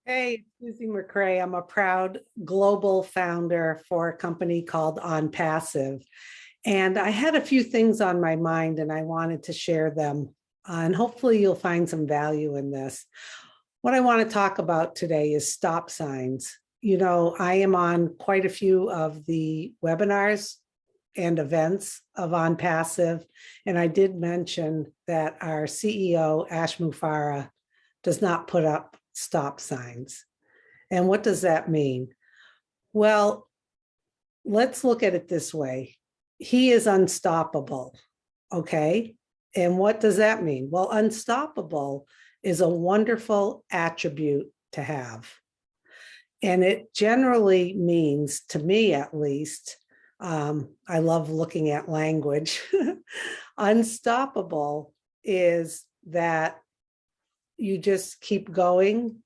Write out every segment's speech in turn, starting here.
Hey, Susie McCrae. I'm a proud global founder for a company called OnPassive. And I had a few things on my mind and I wanted to share them. And hopefully you'll find some value in this. What I want to talk about today is stop signs. You know, I am on quite a few of the webinars and events of OnPassive. And I did mention that our CEO, Ash Mufareh, does not put up stop signs. And what does that mean? Well, let's look at it this way. He is unstoppable, okay? And what does that mean? Well, unstoppable is a wonderful attribute to have. And it generally means, to me at least, I love looking at language. Unstoppable is that you just keep going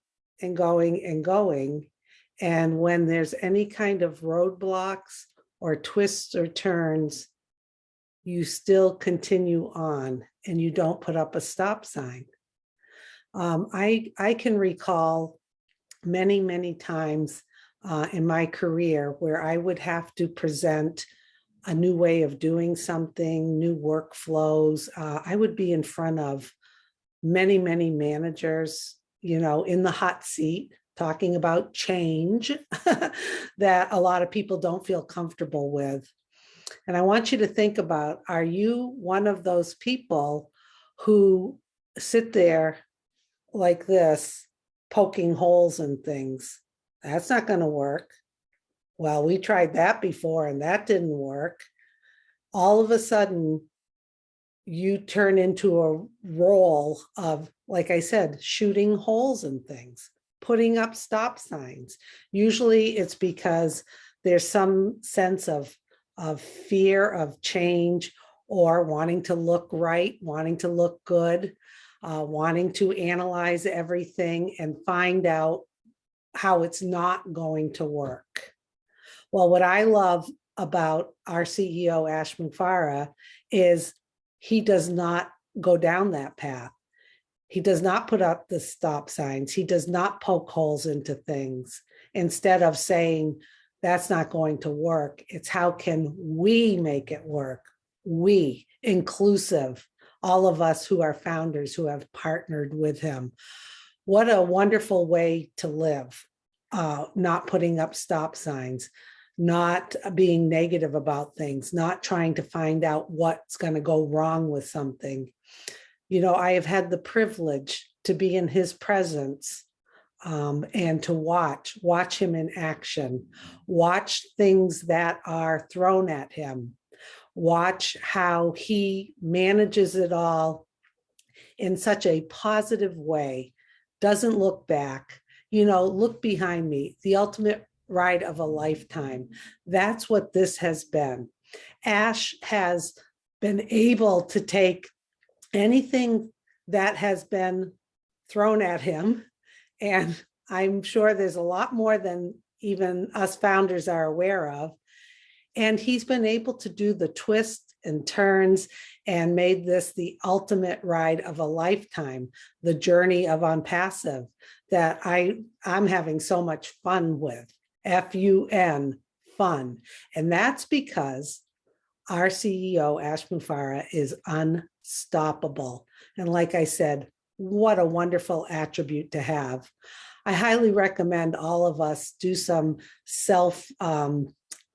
and going and going. And when there's any kind of roadblocks or twists or turns, you still continue on and you don't put up a stop sign. I can recall many times in my career where I would have to present a new way of doing something, new workflows. I would be in front of many managers, you know, in the hot seat, talking about change that a lot of people don't feel comfortable with. And I want you to think about, are you one of those people who sit there like this, poking holes in things? That's not going to work. Well, we tried that before and that didn't work. All of a sudden, you turn into a role of, like I said, shooting holes in things, putting up stop signs. Usually it's because there's some sense of fear of change or wanting to look right, wanting to look good, wanting to analyze everything and find out how it's not going to work. Well, what I love about our CEO, Ash Mufareh, is he does not go down that path. He does not put up the stop signs. He does not poke holes into things. Instead of saying, that's not going to work, it's how can we make it work? We, inclusive, all of us who are founders who have partnered with him. What a wonderful way to live, not putting up stop signs, not being negative about things, not trying to find out what's going to go wrong with something. You know, I have had the privilege to be in his presence and to watch him in action, watch things that are thrown at him, watch how he manages it all in such a positive way, doesn't look back. You know, look behind me, the ultimate ride of a lifetime. That's what this has been. Ash has been able to take anything that has been thrown at him, and I'm sure there's a lot more than even us founders are aware of, and he's been able to do the twists and turns and made this the ultimate ride of a lifetime, the journey of OnPassive that I'm having so much fun with. F-U-N, fun. And that's because our CEO, Ash Mufareh, is unstoppable. And like I said, what a wonderful attribute to have. I highly recommend all of us do some self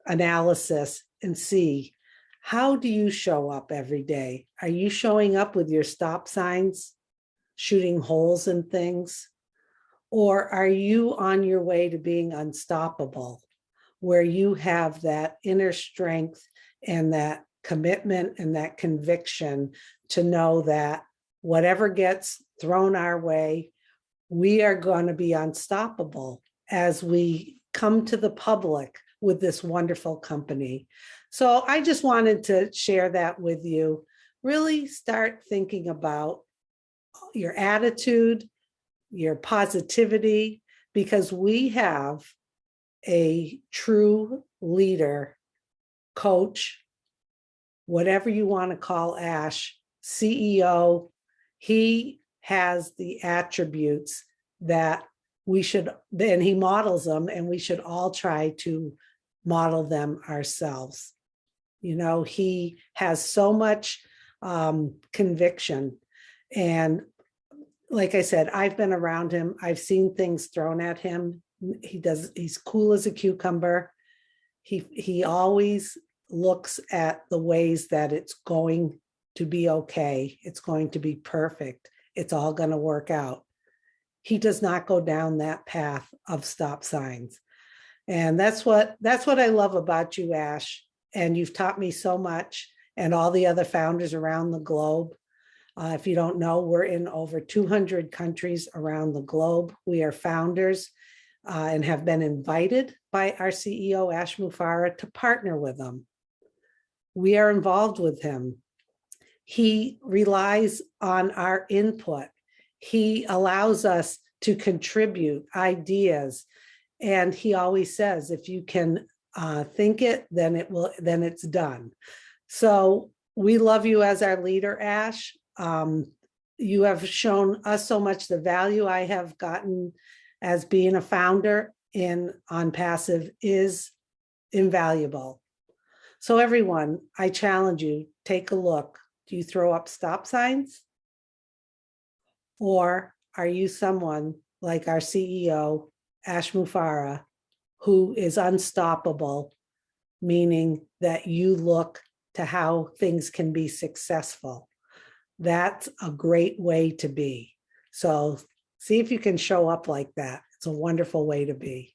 analysis and see, how do you show up every day? Are you showing up with your stop signs, shooting holes in things? Or are you on your way to being unstoppable, where you have that inner strength and that commitment and that conviction to know that whatever gets thrown our way, we are going to be unstoppable as we come to the public with this wonderful company. So I just wanted to share that with you. Really start thinking about your attitude, your positivity, because we have a true leader, coach, whatever you want to call Ash, CEO. He has the attributes that we should, then he models them, and we should all try to model them ourselves. You know, he has so much conviction. And like I said, I've been around him. I've seen things thrown at him. He's cool as a cucumber. He always looks at the ways that it's going to be okay. It's going to be perfect. It's all going to work out. He does not go down that path of stop signs. And that's what I love about you, Ash. And you've taught me so much, and all the other founders around the globe. If you don't know, we're in over 200 countries around the globe. We are founders and have been invited by our CEO, Ash Mufareh, to partner with them. We are involved with him. He relies on our input. He allows us to contribute ideas. And he always says, if you can think it, then it's done. So we love you as our leader, Ash. You have shown us so much. The value I have gotten as being a founder in ONPASSIVE is invaluable. So everyone, I challenge you, take a look. Do you throw up stop signs? Or are you someone like our CEO, Ash Mufareh, who is unstoppable, meaning that you look to how things can be successful? That's a great way to be. So see if you can show up like that. It's a wonderful way to be.